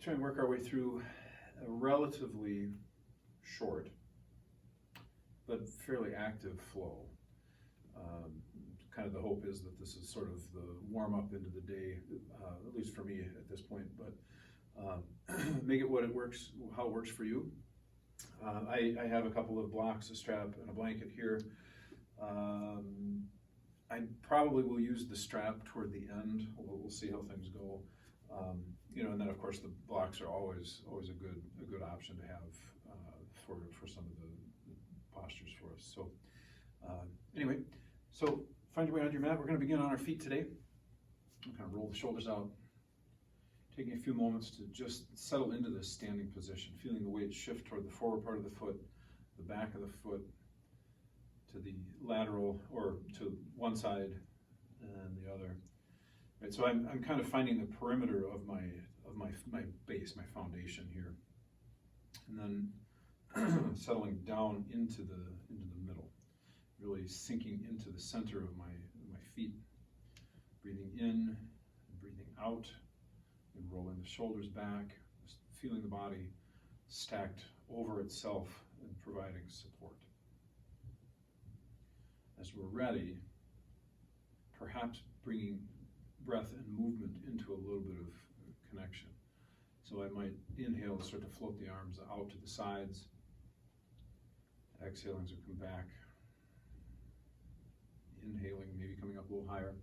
try and work our way through a relatively short but fairly active flow. Kind of the hope is that this is sort of the warm-up into the day, at least for me at this point, but make it what it works, how it works for you. I have a couple of blocks, a strap, and a blanket here. I probably will use the strap toward the end. We'll see how things go. You know, and then of course the blocks are always a good option to have for some of the postures for us. So anyway, so find your way onto your mat. We're going to begin on our feet today. We're going to roll the shoulders out, taking a few moments to just settle into this standing position, feeling the weight shift toward the forward part of the foot, the back of the foot, to the lateral, or to one side and the other. Right, so I'm kind of finding the perimeter of my base, my foundation here, and then settling down into the middle, really sinking into the center of my feet, breathing in and breathing out, and rolling the shoulders back, feeling the body stacked over itself and providing support. As we're ready, perhaps bringing breath and movement into a little bit of connection. So I might inhale and start to float the arms out to the sides. Exhaling as we come back. Inhaling, maybe coming up a little higher.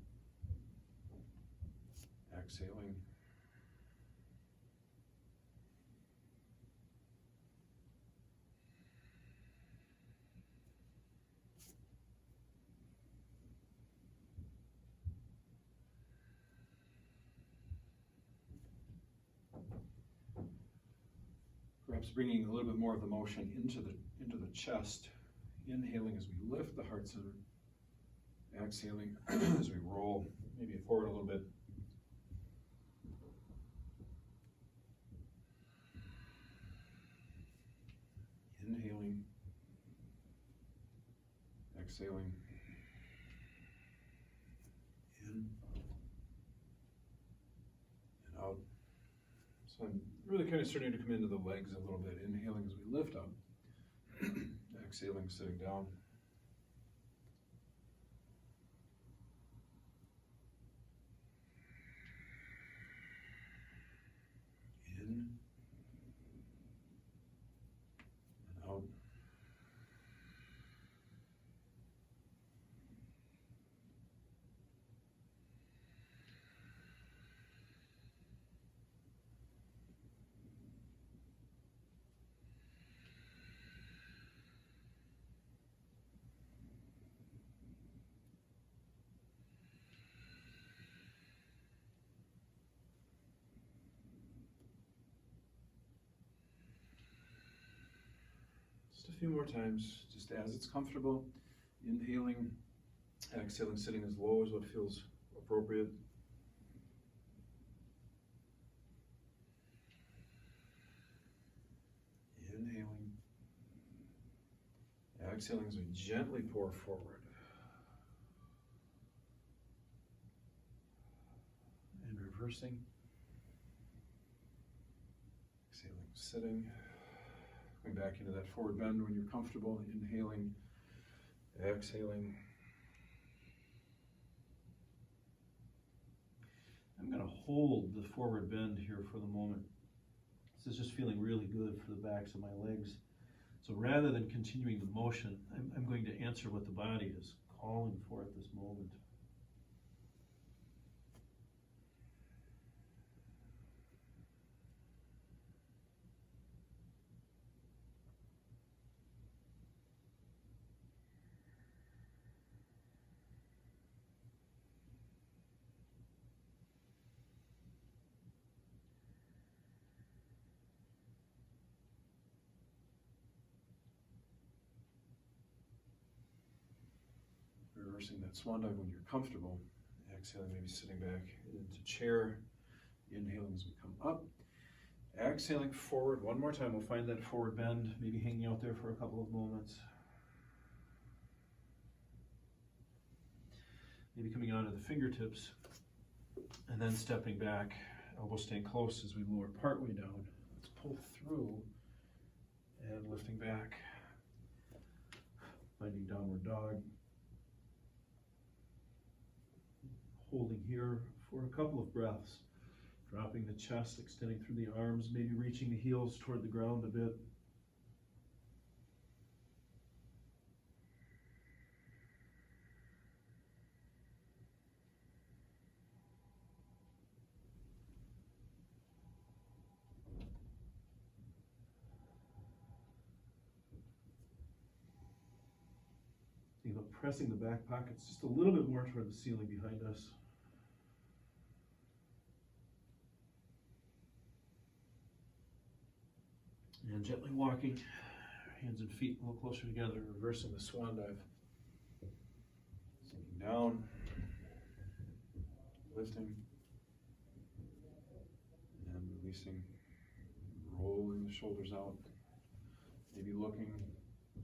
Exhaling. Perhaps bringing a little bit more of the motion into the chest, inhaling as we lift the heart center, exhaling as we roll maybe forward a little bit. Inhaling, exhaling, in and out. So I'm really kind of starting to come into the legs a little bit, inhaling as we lift up, exhaling, sitting down. In and out. Just a few more times, just as it's comfortable. Inhaling, exhaling, sitting as low as what feels appropriate. Inhaling, exhaling as we gently pour forward. And reversing. Exhaling, sitting. Coming back into that forward bend when you're comfortable. Inhaling, exhaling. I'm going to hold the forward bend here for the moment. This is just feeling really good for the backs of my legs. So rather than continuing the motion, I'm going to answer what the body is calling for at this moment. Reversing that swan dive when you're comfortable. Exhaling, maybe sitting back into chair. Inhaling as we come up. Exhaling forward one more time. We'll find that forward bend, maybe hanging out there for a couple of moments. Maybe coming onto the fingertips and then stepping back elbow staying close as we lower partway down. Let's pull through and lifting back. Finding downward dog. Holding here for a couple of breaths. Dropping the chest, extending through the arms, maybe reaching the heels toward the ground a bit. Think about pressing the back pockets just a little bit more toward the ceiling behind us. And gently walking, hands and feet a little closer together, reversing the swan dive. Sinking down, lifting, and releasing, rolling the shoulders out, maybe looking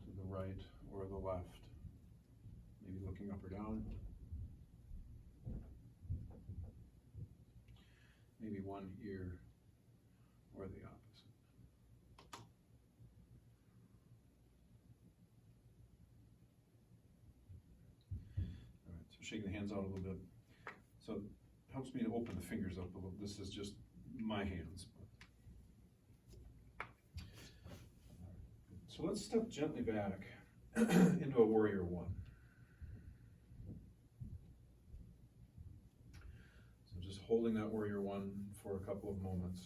to the right or the left, maybe looking up or down, maybe one ear or the opposite. Shaking the hands out a little bit. So it helps me to open the fingers up a little. This is just my hands. So let's step gently back into a warrior one. So just holding that warrior one for a couple of moments.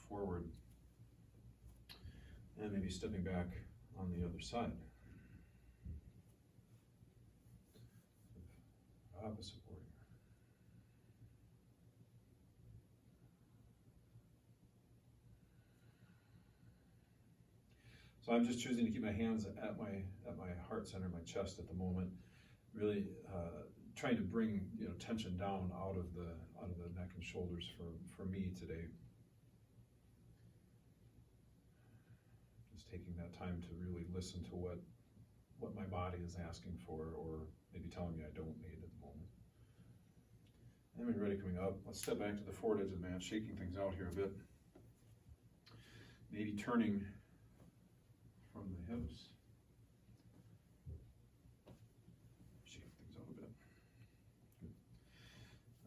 Forward, and maybe stepping back on the other side. Opposite warrior. So I'm just choosing to keep my hands at my heart center, my chest at the moment. Really trying to bring tension down out of the neck and shoulders for me today. Taking that time to really listen to what my body is asking for, or maybe telling me I don't need at the moment. And when you're ready coming up, let's step back to the forward edge of the mat, shaking things out here a bit. Maybe turning from the hips. Shaking things out a bit. Good.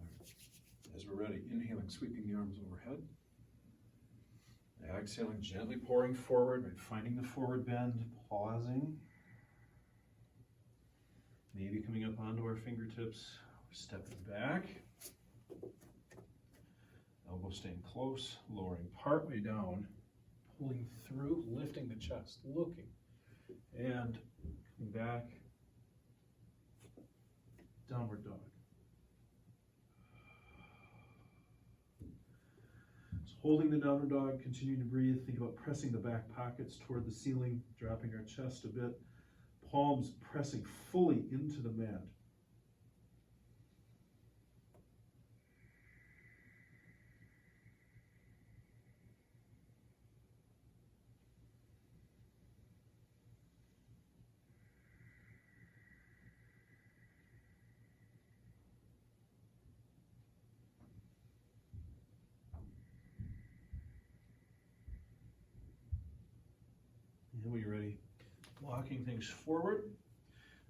All right. As we're ready, inhaling, sweeping the arms overhead. Exhaling, gently pouring forward, right, finding the forward bend, pausing. Maybe coming up onto our fingertips, stepping back. Elbow staying close, lowering partway down, pulling through, lifting the chest, looking, and coming back, downward dog. Holding the downward dog, continuing to breathe. Think about pressing the back pockets toward the ceiling, dropping our chest a bit. Palms pressing fully into the mat. And when you're ready, walking things forward,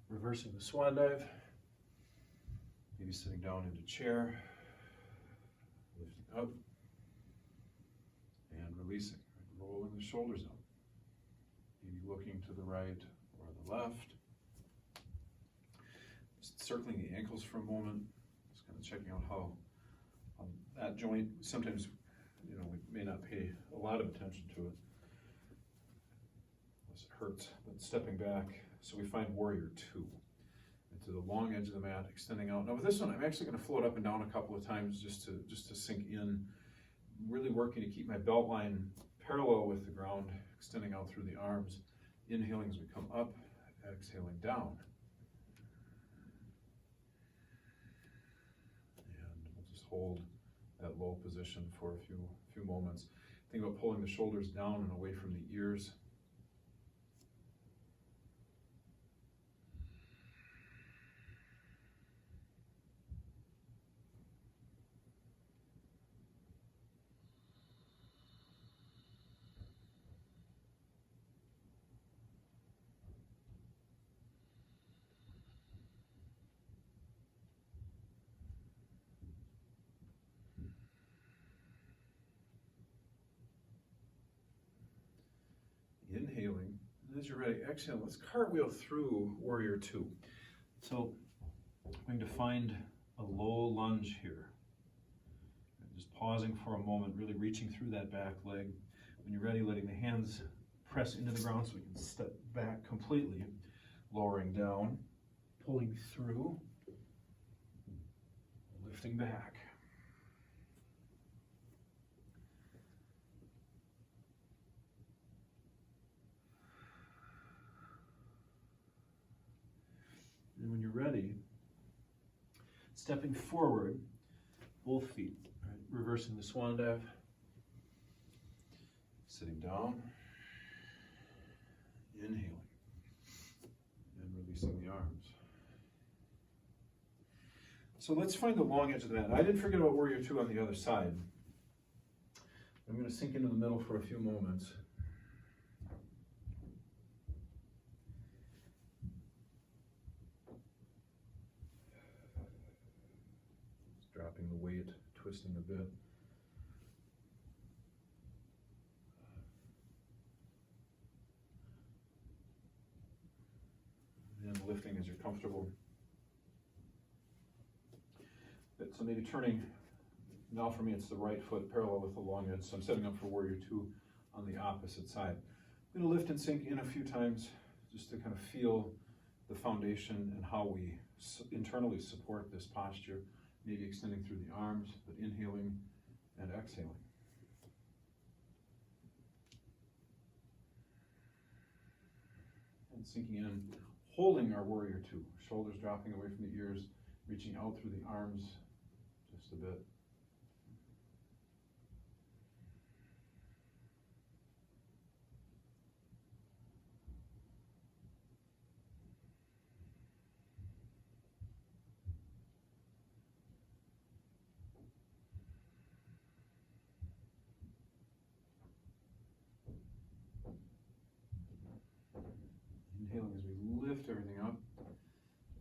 reversing the swan dive, maybe sitting down into chair, lifting up, and releasing, rolling the shoulders up, maybe looking to the right or the left, just circling the ankles for a moment, just kind of checking out how that joint, sometimes we may not pay a lot of attention to it, hurts, but stepping back. So we find warrior two into the long edge of the mat, extending out. Now with this one, I'm actually going to float up and down a couple of times just to sink in, really working to keep my belt line parallel with the ground, extending out through the arms, inhaling as we come up, exhaling down. And we'll just hold that low position for a few moments. Think about pulling the shoulders down and away from the ears. Inhaling, and as you're ready, exhale. Let's cartwheel through Warrior Two. So I'm going to find a low lunge here. Just pausing for a moment, really reaching through that back leg. When you're ready, letting the hands press into the ground so we can step back completely, lowering down, pulling through, lifting back. And when you're ready, stepping forward, both feet, right? Reversing the swan dive, sitting down, inhaling, and releasing the arms. So let's find the long edge of the mat. I didn't forget about Warrior Two on the other side. I'm going to sink into the middle for a few moments. Dropping the weight, twisting a bit. And lifting as you're comfortable. So maybe turning, now for me it's the right foot parallel with the long edge, so I'm setting up for Warrior Two on the opposite side. I'm going to lift and sink in a few times just to kind of feel the foundation and how we internally support this posture. Maybe extending through the arms, but inhaling and exhaling. And sinking in, holding our Warrior Two. Shoulders dropping away from the ears, reaching out through the arms just a bit. Inhaling as we lift everything up.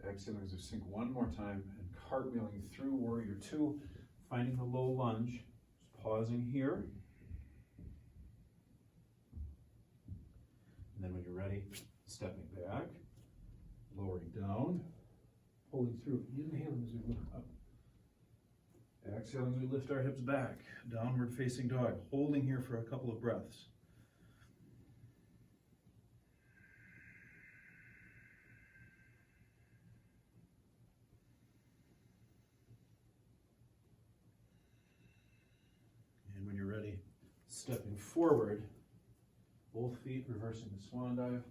Exhaling as we sink one more time and cartwheeling through Warrior Two, finding the low lunge. Just pausing here. And then when you're ready, stepping back, lowering down, pulling through, inhaling as we lift up. Exhaling as we lift our hips back, downward facing dog, holding here for a couple of breaths. And when you're ready, stepping forward, both feet reversing the swan dive.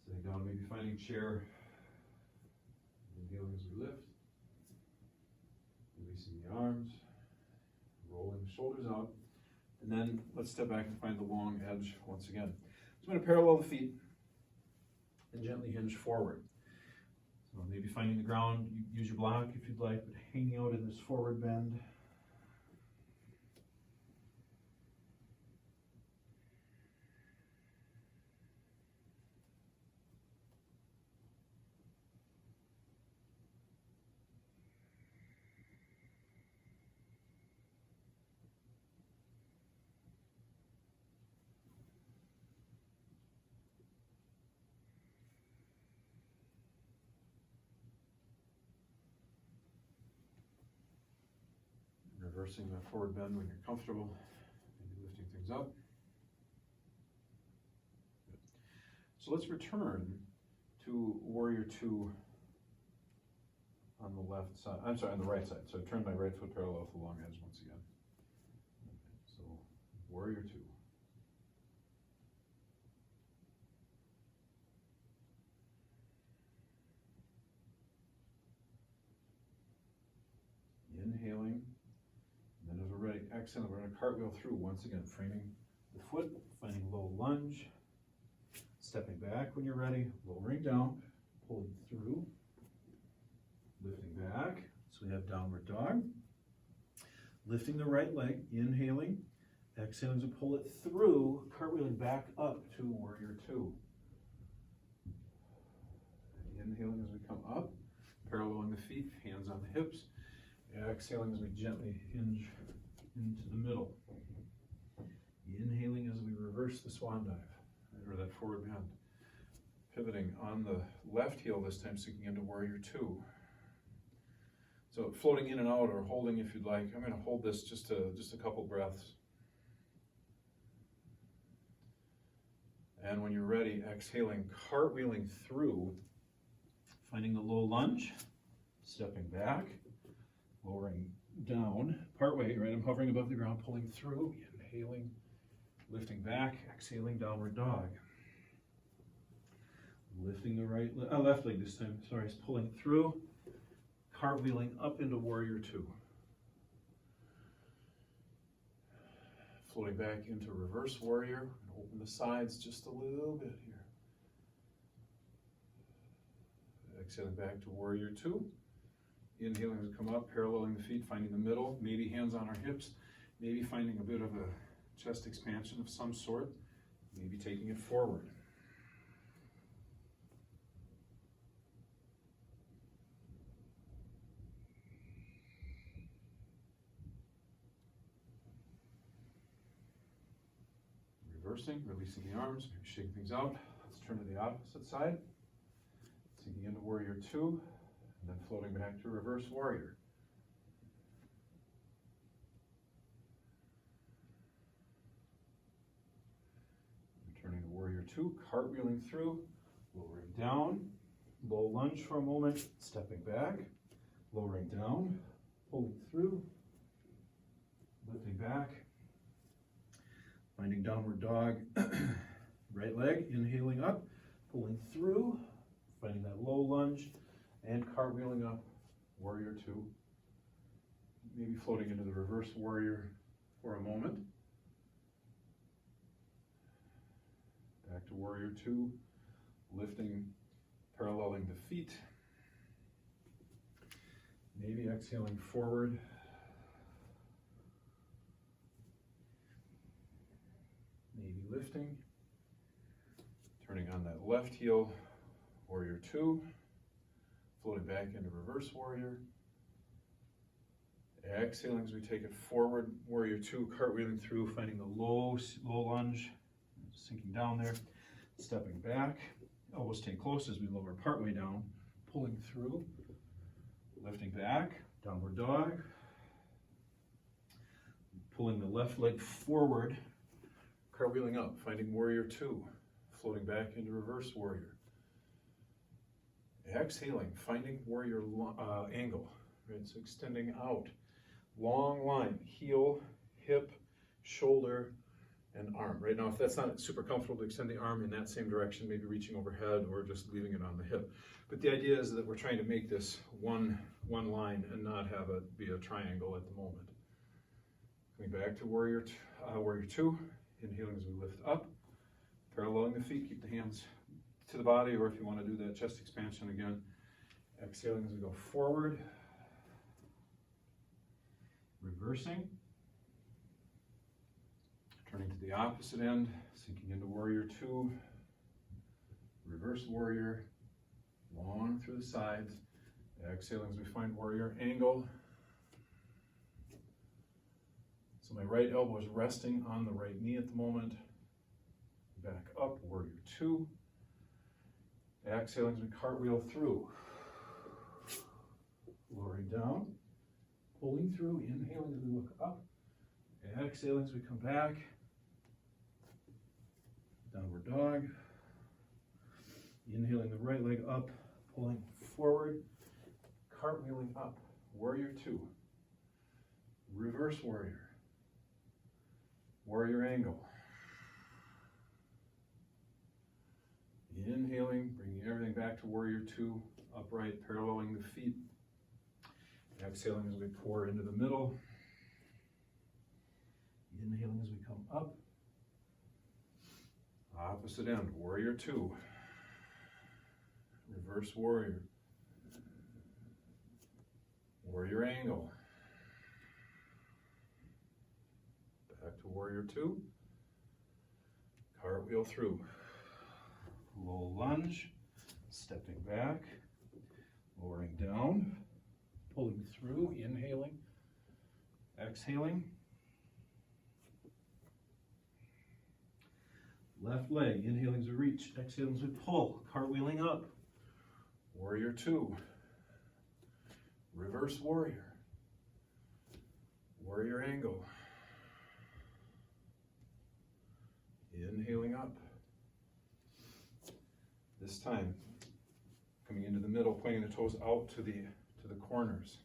Sitting down, maybe finding chair. Inhaling as we lift. Releasing the arms. Rolling the shoulders out. And then let's step back and find the long edge once again. So I'm going to parallel the feet and gently hinge forward. So maybe finding the ground, you use your block if you'd like, but hanging out in this forward bend. Reversing that forward bend when you're comfortable, maybe lifting things up. Good. So let's return to Warrior Two on the left side. I'm sorry, on the right side. So I turn my right foot parallel with the long edge once again. So Warrior Two. inhaling. And then as we're ready, exhaling, we're gonna cartwheel through, once again, framing the foot, finding low lunge, stepping back when you're ready, lowering down, pulling through, lifting back. So we have downward dog. Lifting the right leg, inhaling, exhaling as we pull it through, cartwheeling back up to warrior two. Inhaling as we come up, paralleling the feet, hands on the hips. Exhaling as we gently hinge into the middle. Inhaling as we reverse the swan dive, or that forward bend. Pivoting on the left heel this time, sinking into warrior two. So floating in and out or holding if you'd like. I'm going to hold this just a couple breaths. And when you're ready, exhaling, cartwheeling through, finding the low lunge, stepping back, lowering down, partway, right? I'm hovering above the ground, pulling through, inhaling, lifting back, exhaling, downward dog. Lifting the left leg this time, sorry, it's pulling through, cartwheeling up into warrior two. Floating back into reverse warrior, open the sides just a little bit here. Exhaling back to warrior two. Inhaling to come up, paralleling the feet, finding the middle, maybe hands on our hips, maybe finding a bit of a chest expansion of some sort, maybe taking it forward. Reversing, releasing the arms, maybe shaking things out. Let's turn to the opposite side. Sinking into warrior two, and then floating back to reverse warrior. Returning to warrior two, cartwheeling through, lowering down, low lunge for a moment, stepping back, lowering down, pulling through, lifting back, finding downward dog, right leg, inhaling up, pulling through, finding that low lunge, and cartwheeling up, warrior two. Maybe floating into the reverse warrior for a moment. Back to warrior two, lifting, paralleling the feet. Maybe exhaling forward. Maybe lifting. Turning on that left heel, warrior two. Floating back into reverse warrior. Exhaling as we take it forward, warrior two, cartwheeling through, finding the low lunge, sinking down there, stepping back, elbows staying close as we lower partway down, pulling through, lifting back, downward dog, pulling the left leg forward, cartwheeling up, finding warrior two, floating back into reverse warrior. Exhaling, finding warrior angle, right? So extending out, long line, heel, hip, shoulder, and arm. Right now, if that's not super comfortable to extend the arm in that same direction, maybe reaching overhead or just leaving it on the hip. But the idea is that we're trying to make this one line and not have it be a triangle at the moment. Coming back to warrior two, inhaling as we lift up, paralleling the feet, keep the hands to the body, or if you want to do that chest expansion again, exhaling as we go forward, reversing, turning to the opposite end, sinking into warrior two, reverse warrior, long through the sides, exhaling as we find warrior angle. So my right elbow is resting on the right knee at the moment, back up, warrior two. Exhaling as we cartwheel through, lowering down, pulling through, inhaling as we look up, exhaling as we come back, downward dog, inhaling the right leg up, pulling forward, cartwheeling up, warrior two, reverse warrior, warrior angle. Inhaling, bringing everything back to warrior two, upright, paralleling the feet. Exhaling as we pour into the middle. Inhaling as we come up. Opposite end, warrior two. Reverse warrior. Warrior angle. Back to warrior two. Cartwheel through. Low lunge. Stepping back. Lowering down. Pulling through. Inhaling. Exhaling. Left leg. Inhaling as we reach. Exhaling as we pull. Cartwheeling up. Warrior two. Reverse warrior. Warrior angle. Inhaling up. This time, coming into the middle, pointing the toes out to the corners.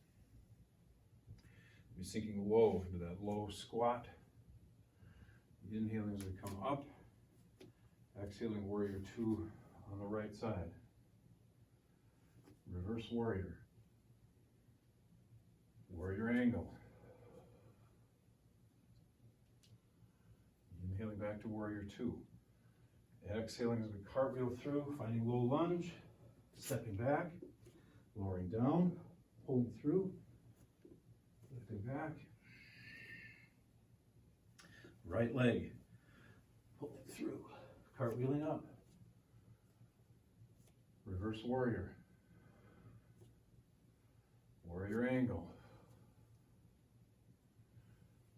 Be sinking low into that low squat. Inhaling as we come up. Exhaling warrior two on the right side. Reverse warrior. Warrior angle. Inhaling back to warrior two. Exhaling as we cartwheel through, finding low lunge, stepping back, lowering down, pulling through, lifting back. Right leg, pulling through, cartwheeling up. Reverse warrior. Warrior angle.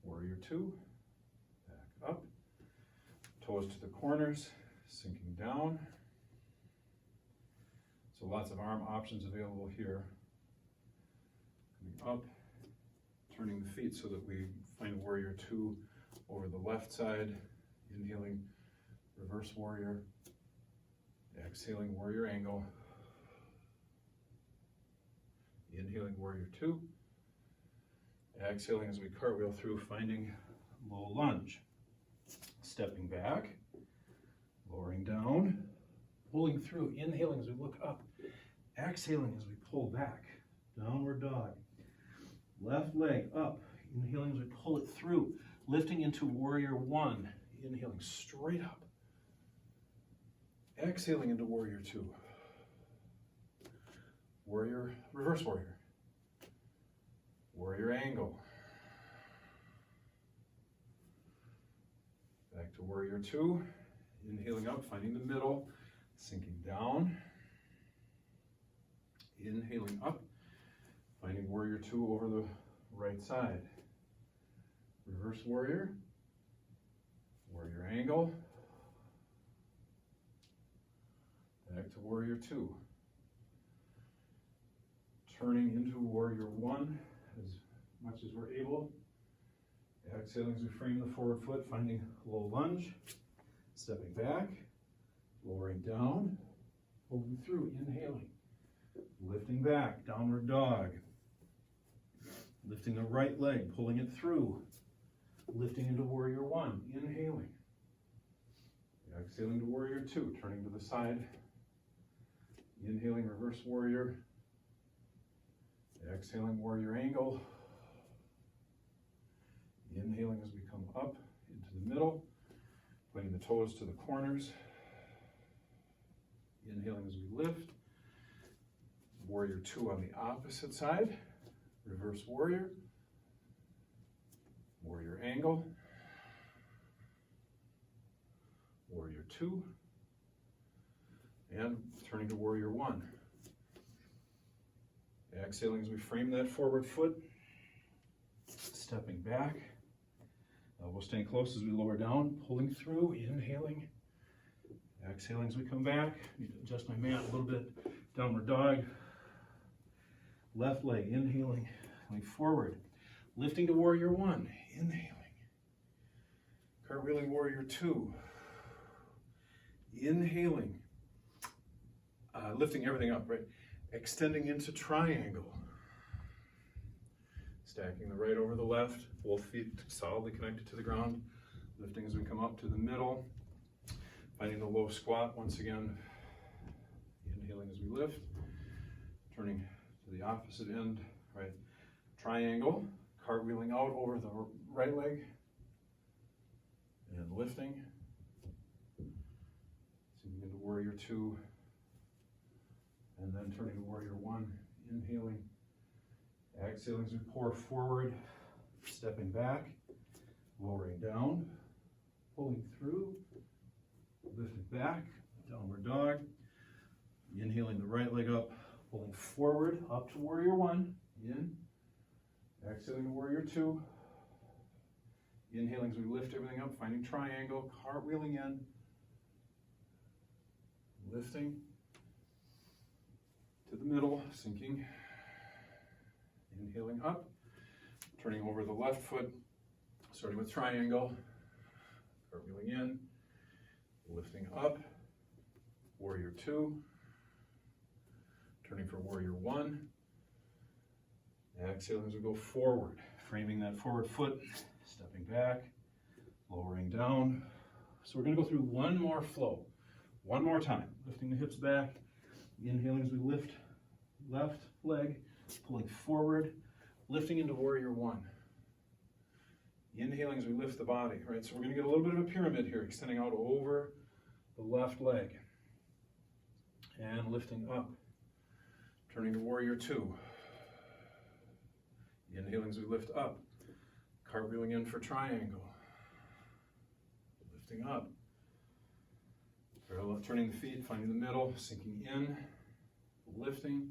Warrior two, back up, toes to the corners, sinking down. So lots of arm options available here. Coming up, turning the feet so that we find warrior two over the left side, inhaling reverse warrior, exhaling warrior angle, inhaling warrior two, exhaling as we cartwheel through, finding low lunge. Stepping back, lowering down, pulling through, inhaling as we look up, exhaling as we pull back, downward dog. Left leg up, inhaling as we pull it through, lifting into warrior one, inhaling straight up, exhaling into warrior two, warrior, reverse warrior, warrior angle, back to warrior two, inhaling up, finding the middle, sinking down, inhaling up, finding warrior two over the right side, reverse warrior, warrior angle, back to warrior two, turning into warrior one as much as we're able. Exhaling as we frame the forward foot, finding low lunge, stepping back, lowering down, pulling through, inhaling, lifting back, downward dog, lifting the right leg, pulling it through, lifting into warrior one, inhaling, exhaling to warrior two, turning to the side, inhaling reverse warrior, exhaling warrior angle, inhaling as we come up into the middle, pointing the toes to the corners, inhaling as we lift, warrior two on the opposite side, reverse warrior, warrior angle, warrior two, and turning to warrior one. Exhaling as we frame that forward foot, stepping back, elbow staying close as we lower down, pulling through, inhaling, exhaling as we come back. Need to adjust my mat a little bit, downward dog, left leg, inhaling, going forward, lifting to warrior one, inhaling, cartwheeling warrior two, inhaling, lifting everything up, right? Extending into triangle. Stacking the right over the left, both feet solidly connected to the ground. Lifting as we come up to the middle. Finding the low squat once again. Inhaling as we lift. Turning to the opposite end, right? triangle, cartwheeling out over the right leg, and lifting, sinking into warrior two, and then turning to warrior one, inhaling, exhaling as we pour forward, stepping back, lowering down, pulling through, lifting back, downward dog, inhaling the right leg up, pulling forward, up to warrior one, in, exhaling to warrior two, inhaling as we lift everything up, finding triangle, cartwheeling in, lifting to the middle, sinking, inhaling up, turning over the left foot, starting with triangle, cartwheeling in, lifting up, warrior two, turning for warrior one, exhaling as we go forward, framing that forward foot, stepping back, lowering down. So we're going to go through one more flow, one more time, lifting the hips back, inhaling as we lift left leg, pulling forward, lifting into warrior one. Inhaling as we lift the body, right? So we're going to get a little bit of a pyramid here, extending out over the left leg. And lifting up, turning to warrior two. Inhaling as we lift up, cartwheeling in for triangle. Lifting up. Parallel, turning the feet, finding the middle, sinking in, lifting,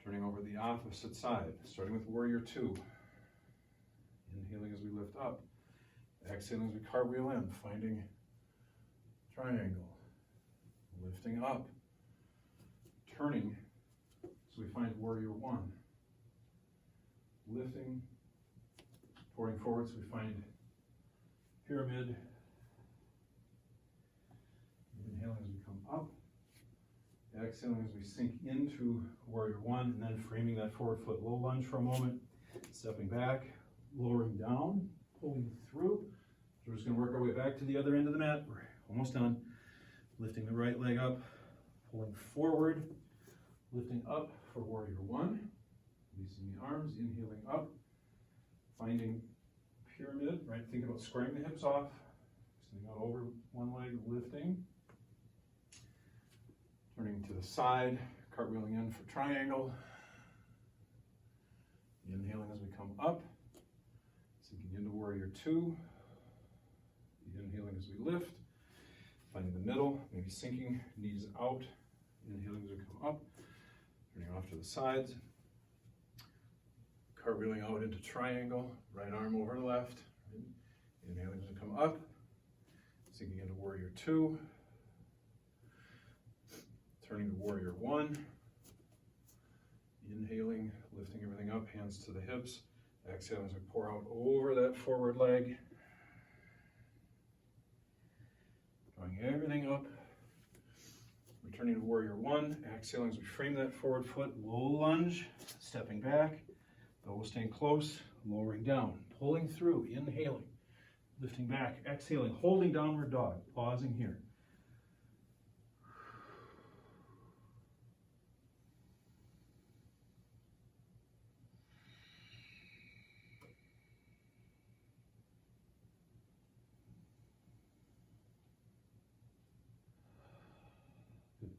turning over the opposite side, starting with warrior two. Inhaling as we lift up, exhaling as we cartwheel in, finding triangle, lifting up, turning so we find warrior one, lifting, pouring forward so we find pyramid, inhaling as we come up, exhaling as we sink into warrior one, and then framing that forward foot, low lunge for a moment, stepping back, lowering down, pulling through. So we're just going to work our way back to the other end of the mat. We're almost done. Lifting the right leg up, pulling forward, lifting up for warrior one, releasing the arms, inhaling up, finding pyramid, right? Think about squaring the hips off, extending out over one leg, lifting, turning to the side, cartwheeling in for triangle, inhaling as we come up, sinking into warrior two, inhaling as we lift, finding the middle, maybe sinking, knees out, inhaling as we come up, turning off to the sides, cartwheeling out into triangle, right arm over left, inhaling as we come up, sinking into warrior two, turning to warrior one, inhaling, lifting everything up, hands to the hips, exhaling as we pour out over that forward leg, drawing everything up, returning to warrior one, exhaling as we frame that forward foot, low lunge, stepping back, elbow staying close, lowering down, pulling through, inhaling, lifting back, exhaling, holding downward dog, pausing here.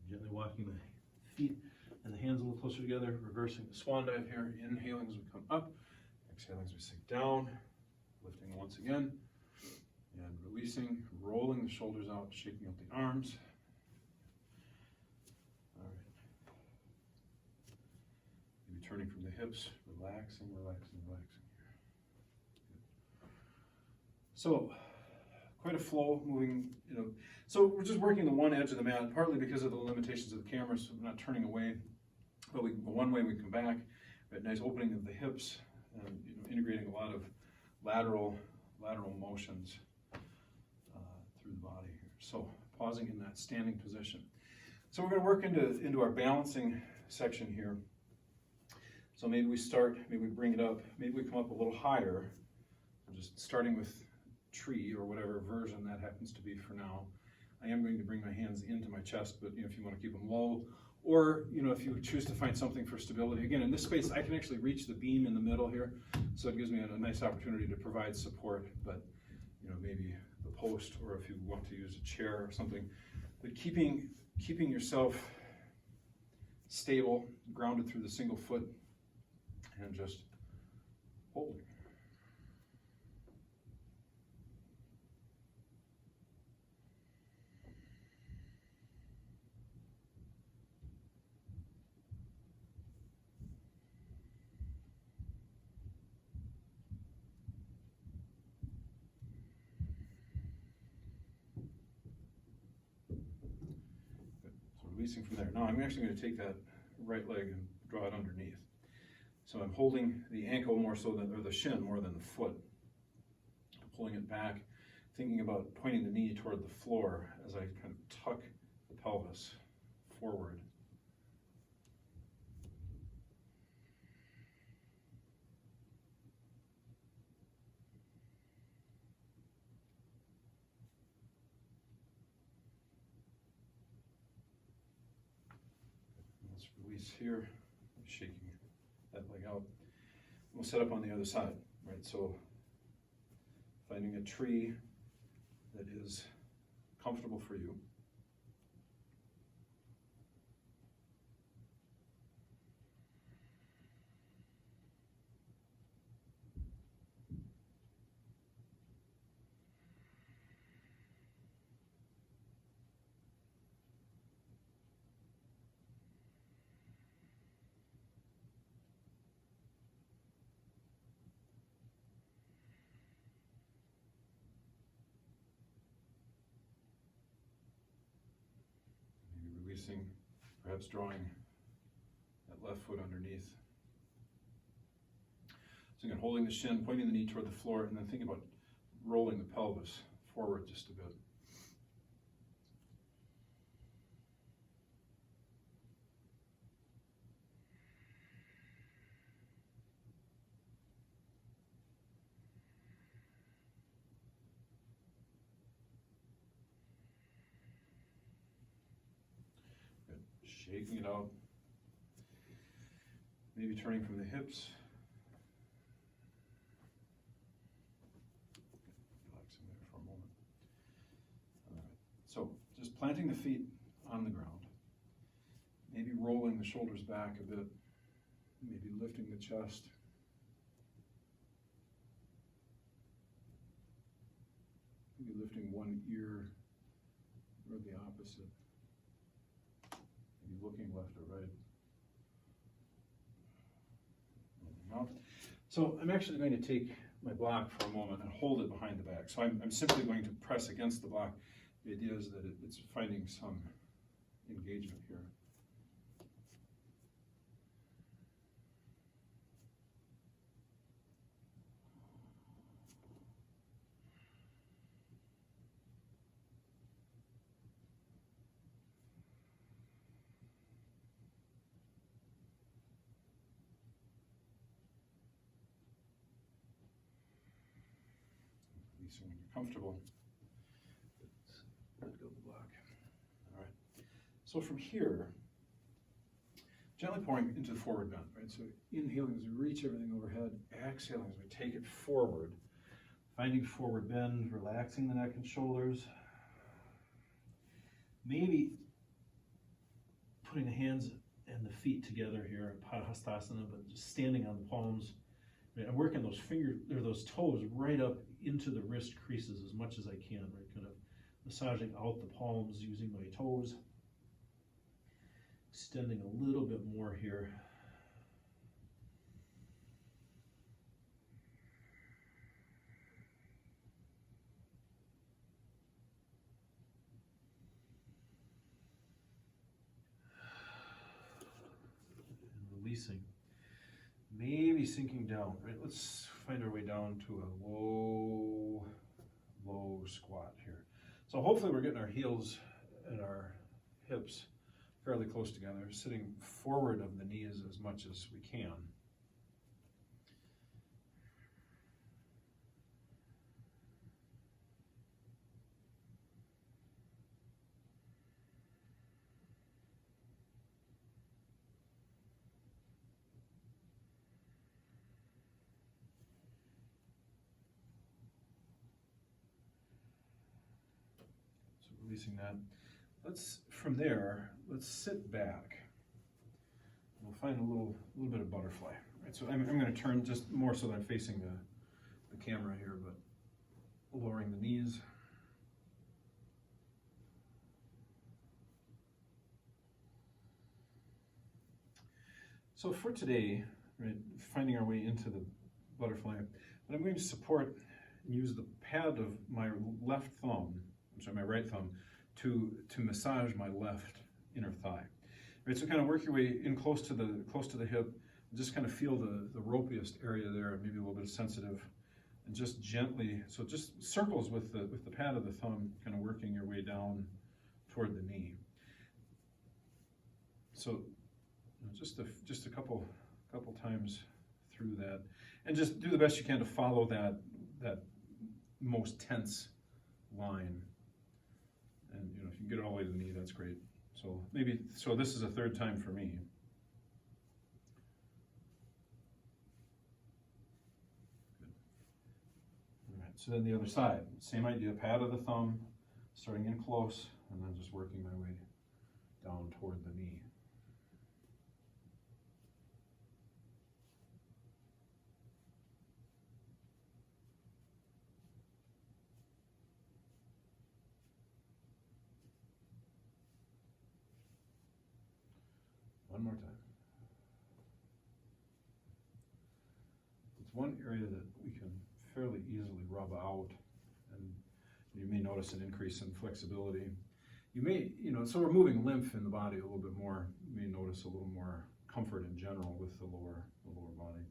Gently walking the feet and the hands a little closer together, reversing the swan dive here, inhaling as we come up, exhaling as we sink down, lifting once again, and releasing, rolling the shoulders out, shaking out the arms. All right. Maybe turning from the hips, relaxing, relaxing, relaxing here. Good. So, quite a flow moving, so we're just working the one edge of the mat, partly because of the limitations of the camera, so we're not turning away. But one way we come back, we have a nice opening of the hips, and integrating a lot of lateral motions through the body here. So pausing in that standing position. So we're going to work into our balancing section here. So maybe we bring it up, maybe we come up a little higher. I'm just starting with tree or whatever version that happens to be for now. I am going to bring my hands into my chest, but if you want to keep them low, Or, you know, if you choose to find something for stability, again, in this space, I can actually reach the beam in the middle here, so it gives me a nice opportunity to provide support, but, you know, maybe the post, or if you want to use a chair or something, but keeping yourself stable, grounded through the single foot, and just holding. Releasing from there. Now I'm actually going to take that right leg and draw it underneath. So I'm holding the ankle more so than, or the shin more than the foot. Pulling it back, thinking about pointing the knee toward the floor as I kind of tuck the pelvis forward. Let's release here, shaking that leg out. We'll set up on the other side, right? So finding a tree that is comfortable for you. Releasing, perhaps drawing that left foot underneath. So again, holding the shin, pointing the knee toward the floor, and then thinking about rolling the pelvis forward just a bit. Shaking it out, maybe turning from the hips. Relaxing there for a moment. All right. So just planting the feet on the ground, maybe rolling the shoulders back a bit, maybe lifting the chest. Maybe lifting one ear or the opposite. Looking left or right. So I'm actually going to take my block for a moment and hold it behind the back. So I'm simply going to press against the block. The idea is that it's finding some engagement here. So when you're comfortable, let go of the block. All right. So from here, gently pouring into the forward bend, right? So inhaling as we reach everything overhead, exhaling as we take it forward, finding forward bend, relaxing the neck and shoulders. Maybe putting the hands and the feet together here, Padahastasana, but just standing on the palms. Right? I'm working those fingers or those toes right up into the wrist creases as much as I can, right? Kind of massaging out the palms using my toes. Extending a little bit more here. And releasing. Maybe sinking down, right? Let's find our way down to a low squat here. So hopefully we're getting our heels and our hips fairly close together, sitting forward of the knees as much as we can. releasing that. From there, let's sit back. We'll find a little bit of butterfly. Right, so I'm going to turn just more so that I'm facing the camera here, but lowering the knees. So for today, right, finding our way into the butterfly, but I'm going to support and use the pad of my left thumb, my right thumb, to massage my left inner thigh. Right, so kind of work your way in close to the hip, and just kind of feel the ropiest area there, maybe a little bit sensitive, and just gently, so just circles with the pad of the thumb, kind of working your way down toward the knee. So just a couple times through that, and just do the best you can to follow that most tense line. And if you can get it all the way to the knee, that's great. So this is a third time for me. Good. All right, so then the other side, same idea, pad of the thumb, starting in close, and then just working my way down toward the knee. One more time. It's one area that we can fairly easily rub out, and you may notice an increase in flexibility. You may, so we're moving lymph in the body a little bit more. You may notice a little more comfort in general with the lower body.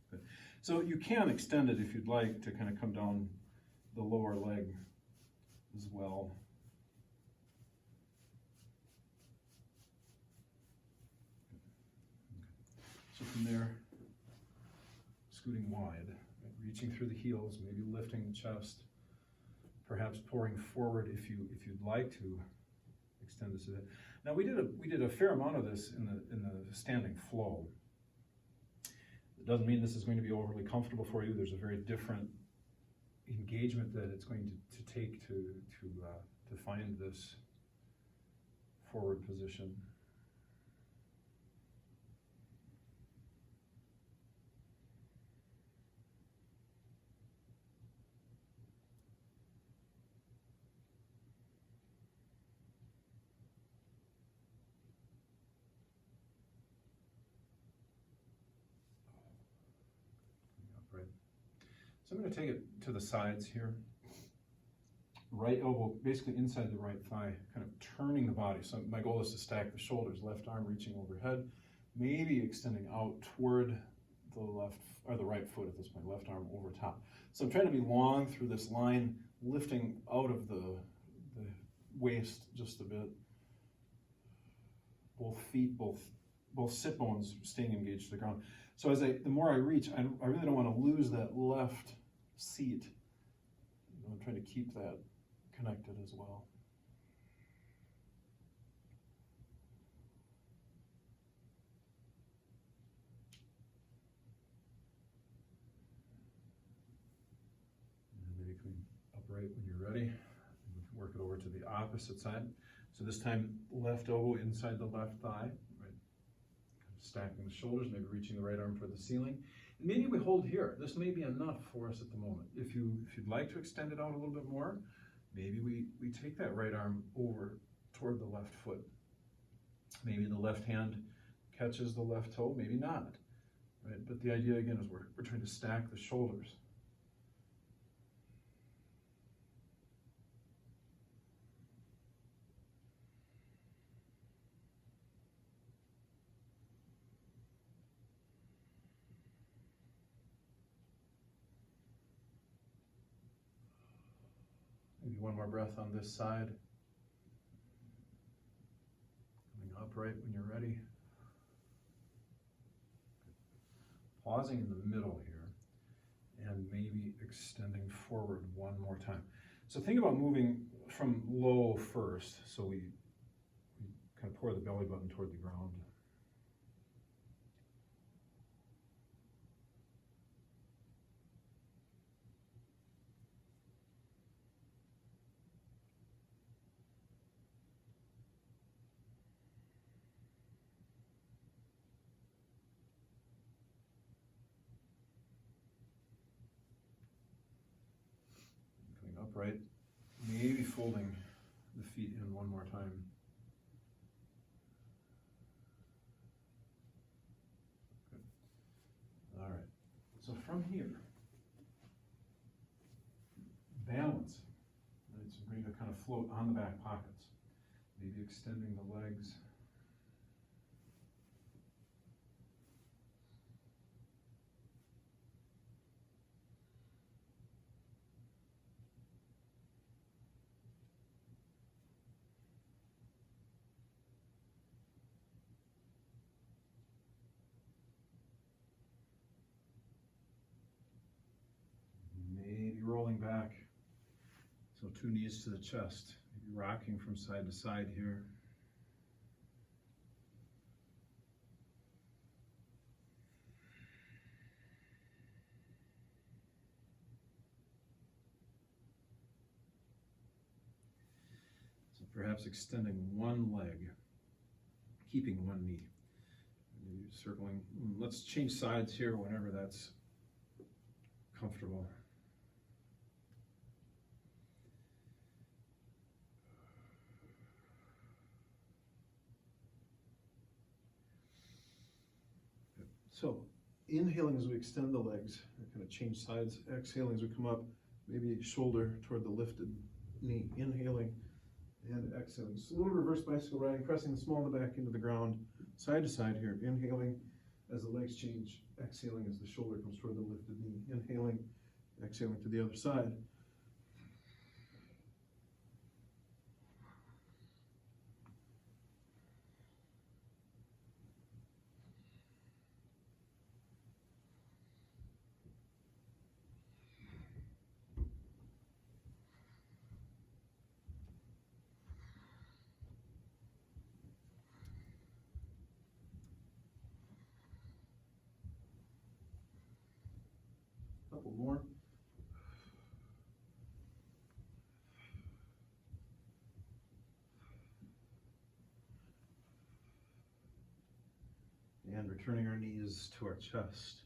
Good. So you can extend it if you'd like to kind of come down the lower leg as well. So from there, scooting wide, right, reaching through the heels, maybe lifting the chest, perhaps pouring forward if you'd like to extend this a bit. Now we did a fair amount of this in the standing flow. It doesn't mean this is going to be overly comfortable for you. There's a very different engagement that it's going to take to find this forward position. So I'm going to take it to the sides here. Right elbow basically inside the right thigh, kind of turning the body. So my goal is to stack the shoulders, left arm reaching overhead, maybe extending out toward the left or the right foot at this point, left arm over top. So I'm trying to be long through this line, lifting out of the waist just a bit. Both feet, both sit bones staying engaged to the ground. So the more I reach, I really don't want to lose that left seat. I'm trying to keep that connected as well. And maybe come upright when you're ready. Work it over to the opposite side. So this time, left elbow inside the left thigh. Stacking the shoulders, maybe reaching the right arm toward the ceiling. And maybe we hold here. This may be enough for us at the moment. If you'd like to extend it out a little bit more, maybe we take that right arm over toward the left foot. Maybe the left hand catches the left toe, maybe not. Right? But the idea again is we're trying to stack the shoulders. Maybe one more breath on this side. Coming upright when you're ready. Pausing in the middle here, and maybe extending forward one more time. So think about moving from low first, so we kind of pour the belly button toward the ground. upright, maybe folding the feet in one more time. Good. All right, so from here, balance. Right, so bring to kind of float on the back pockets, maybe extending the legs. Maybe rolling back. So 2 knees to the chest, maybe rocking from side to side here. So perhaps extending one leg, keeping one knee. Maybe circling. Let's change sides here whenever that's comfortable. So inhaling as we extend the legs, kind of change sides. Exhaling as we come up, maybe shoulder toward the lifted knee. Inhaling and exhaling. Just a little reverse bicycle riding, pressing the small of the back into the ground, side to side here. Inhaling as the legs change. Exhaling as the shoulder comes toward the lifted knee. Inhaling, exhaling to the other side. Couple more. And returning our knees to our chest,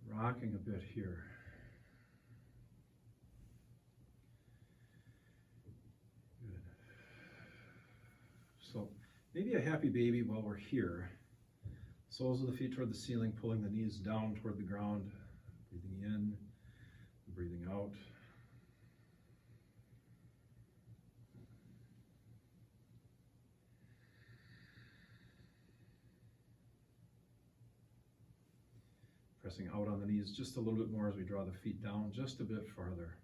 rocking a bit here. Good. So maybe a happy baby while we're here. Soles of the feet toward the ceiling, pulling the knees down toward the ground. Breathing in, breathing out. Pressing out on the knees just a little bit more as we draw the feet down just a bit farther.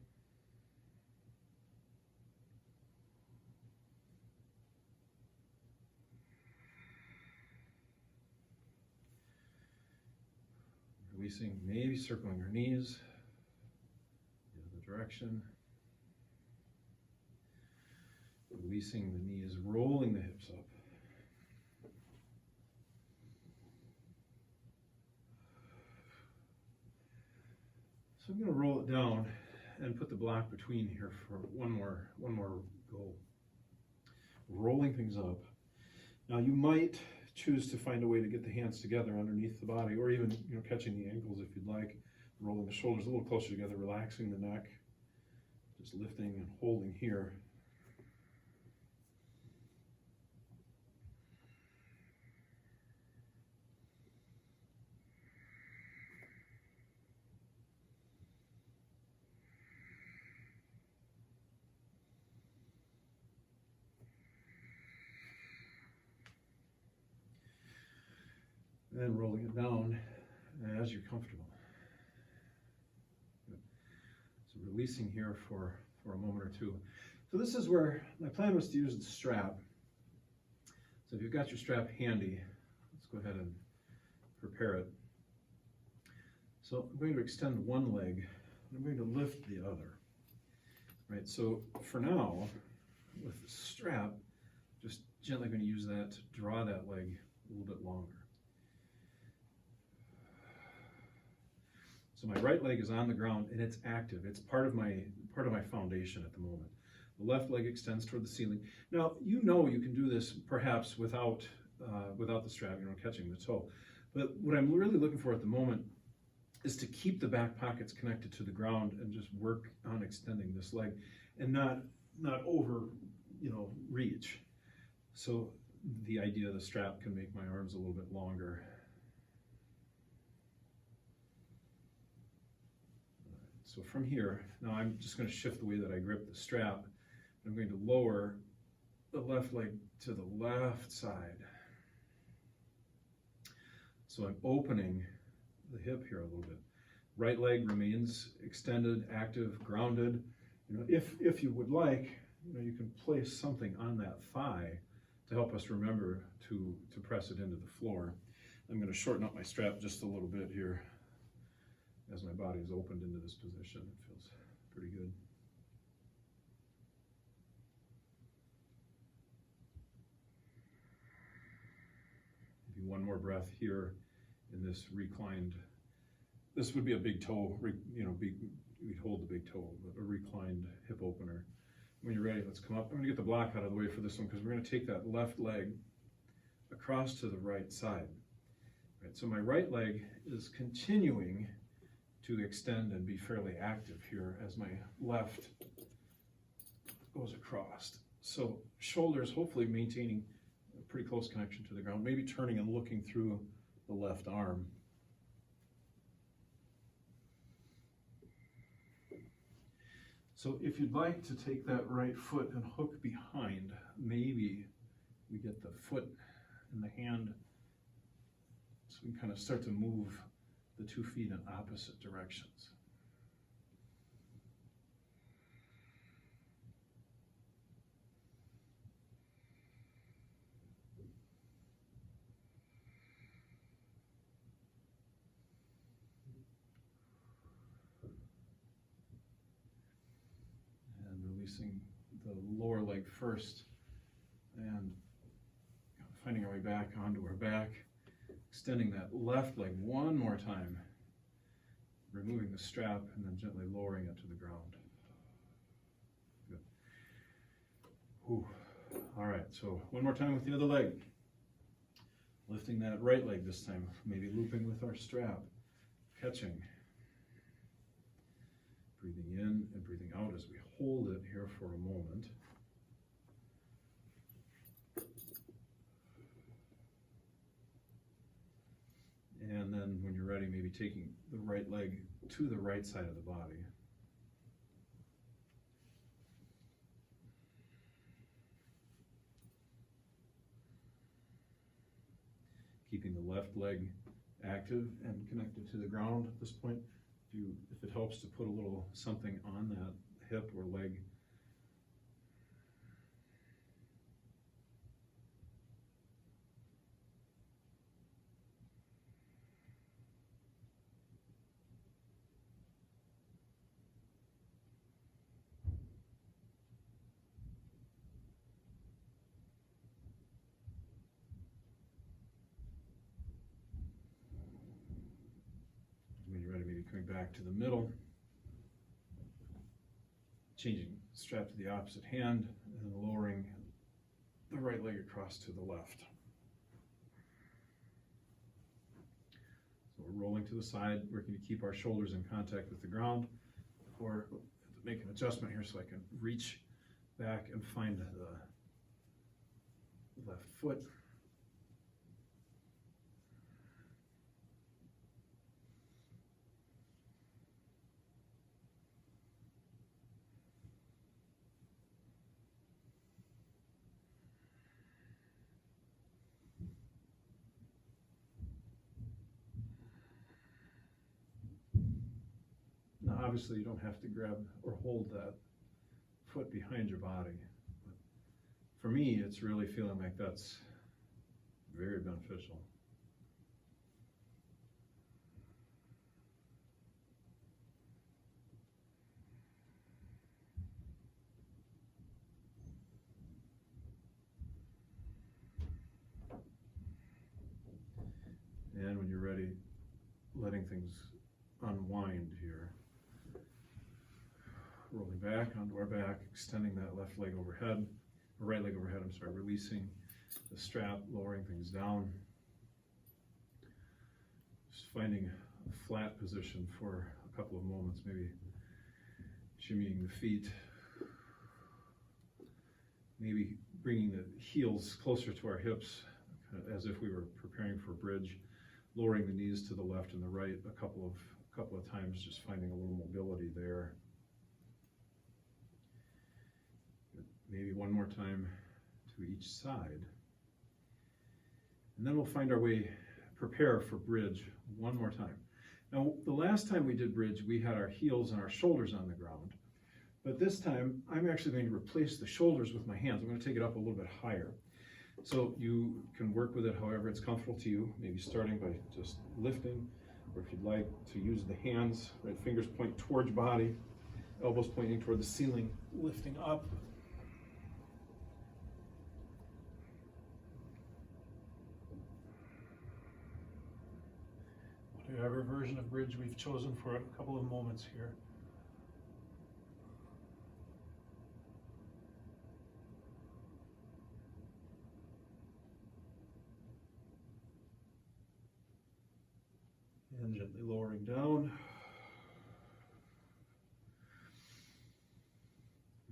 Releasing, maybe circling your knees the other direction. Releasing the knees, rolling the hips up. So I'm going to roll it down and put the block between here for one more go. Rolling things up. Now you might choose to find a way to get the hands together underneath the body, or even catching the ankles if you'd like, rolling the shoulders a little closer together, relaxing the neck, just lifting and holding here. Then rolling it down as you're comfortable. Good. So releasing here for a moment or two. So this is where my plan was to use the strap. So if you've got your strap handy, let's go ahead and prepare it. So I'm going to extend one leg, and I'm going to lift the other. Right, so for now, with the strap, just gently going to use that to draw that leg a little bit longer. So my right leg is on the ground and it's active. It's part of my foundation at the moment. The left leg extends toward the ceiling. Now you can do this perhaps without the strap, catching the toe. But what I'm really looking for at the moment is to keep the back pockets connected to the ground and just work on extending this leg and not over, reach. So the idea of the strap can make my arms a little bit longer. So from here, now I'm just going to shift the way that I grip the strap. I'm going to lower the left leg to the left side. So I'm opening the hip here a little bit. Right leg remains extended, active, grounded. If you would like, you can place something on that thigh to help us remember to press it into the floor. I'm going to shorten up my strap just a little bit here as my body is opened into this position. It feels pretty good. Maybe one more breath here in this reclined. This would be a big toe, we'd hold the big toe, but a reclined hip opener. When you're ready, let's come up. I'm going to get the block out of the way for this one because we're going to take that left leg across to the right side. Right, so my right leg is continuing to extend and be fairly active here as my left goes across. So shoulders hopefully maintaining a pretty close connection to the ground, maybe turning and looking through the left arm. So if you'd like to take that right foot and hook behind, maybe we get the foot and the hand so we can kind of start to move the 2 feet in opposite directions. And releasing the lower leg first and finding our way back onto our back. Extending that left leg one more time, removing the strap and then gently lowering it to the ground. Good. Whew. All right, so one more time with the other leg. Lifting that right leg this time, maybe looping with our strap, catching. Breathing in and breathing out as we hold it here for a moment. And then when you're ready, maybe taking the right leg to the right side of the body. Keeping the left leg active and connected to the ground at this point. If it helps to put a little something on that hip or leg. When you're ready, maybe coming back to the middle, changing strap to the opposite hand, and then lowering the right leg across to the left. So we're rolling to the side, working to keep our shoulders in contact with the ground, or make an adjustment here so I can reach back and find the left foot. Now, obviously, you don't have to grab or hold that foot behind your body. But for me, it's really feeling like that's very beneficial. And when you're ready, letting things unwind here. Rolling back onto our back, extending that left leg overhead, or right leg overhead, I'm sorry, releasing the strap, lowering things down. Just finding flat position for a couple of moments, maybe shimmying the feet, maybe bringing the heels closer to our hips as if we were preparing for bridge, lowering the knees to the left and the right a couple of times, just finding a little mobility there. Maybe one more time to each side. And then we'll find our way, prepare for bridge one more time. Now, the last time we did bridge, we had our heels and our shoulders on the ground. But this time, I'm actually going to replace the shoulders with my hands. I'm going to take it up a little bit higher. So you can work with it however it's comfortable to you, maybe starting by just lifting, or if you'd like to use the hands, right, fingers point towards body, elbows pointing toward the ceiling, lifting up. Whatever version of bridge we've chosen for a couple of moments here. And gently lowering down.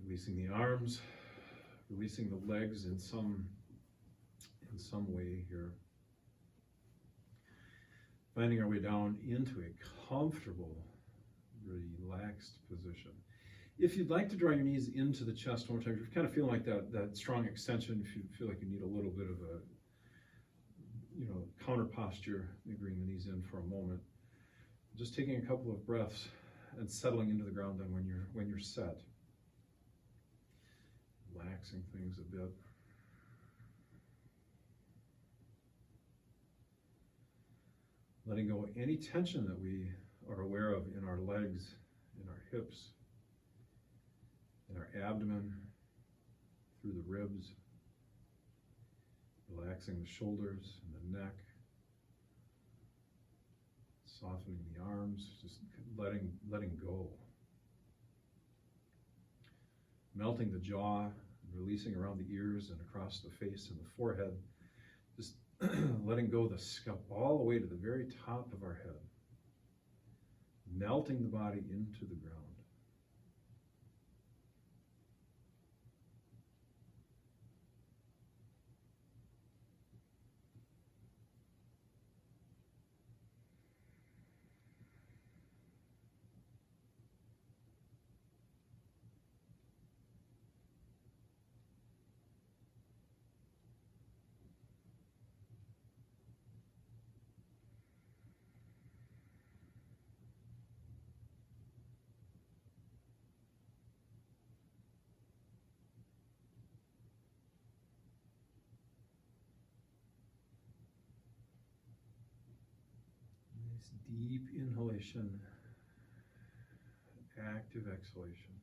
Releasing the arms, releasing the legs in some way here. Finding our way down into a comfortable, relaxed position. If you'd like to draw your knees into the chest one more time, if you're kind of feeling like that strong extension, if you feel like you need a little bit of a counter posture, maybe bring the knees in for a moment. Just taking a couple of breaths and settling into the ground then when you're set. Relaxing things a bit. Letting go of any tension that we are aware of in our legs, in our hips, in our abdomen, through the ribs. Relaxing the shoulders and the neck. Softening the arms, just letting go. Melting the jaw, releasing around the ears and across the face and the forehead. Just letting go of the scalp all the way to the very top of our head. Melting the body into the ground. Nice deep inhalation, active exhalation.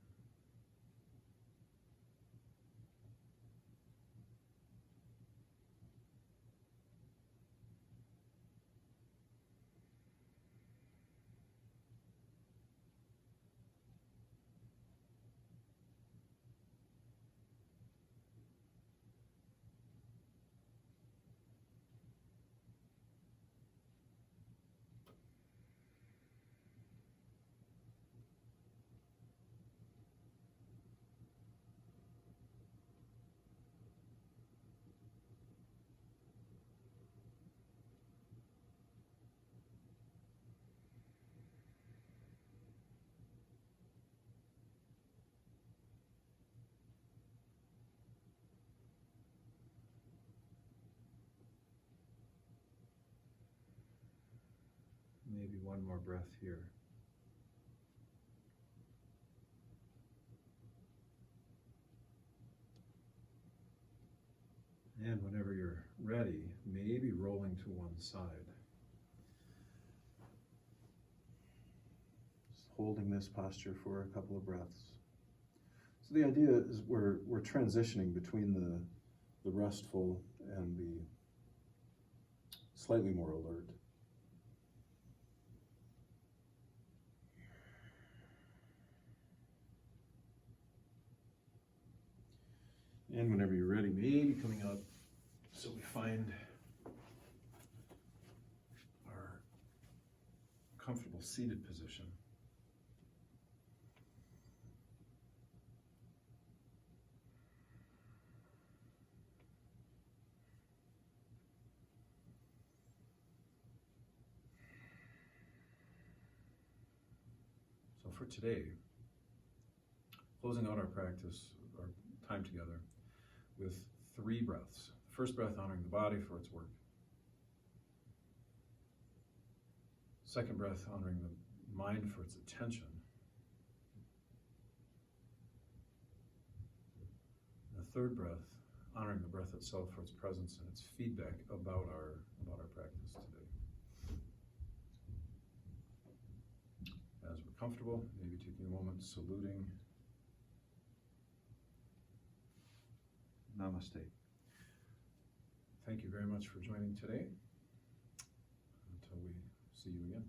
Maybe one more breath here. And whenever you're ready, maybe rolling to one side. Just holding this posture for a couple of breaths. So the idea is we're transitioning between the restful and the slightly more alert. And whenever you're ready, maybe coming up so we find our seated position. So for today, closing out our practice, our time together, with 3 breaths. First breath honoring the body for its work. Second breath honoring the mind for its attention. And the third breath honoring the breath itself for its presence and its feedback about our practice today. As we're comfortable, maybe taking a moment, saluting. Namaste. Thank you very much for joining today. Until we see you again.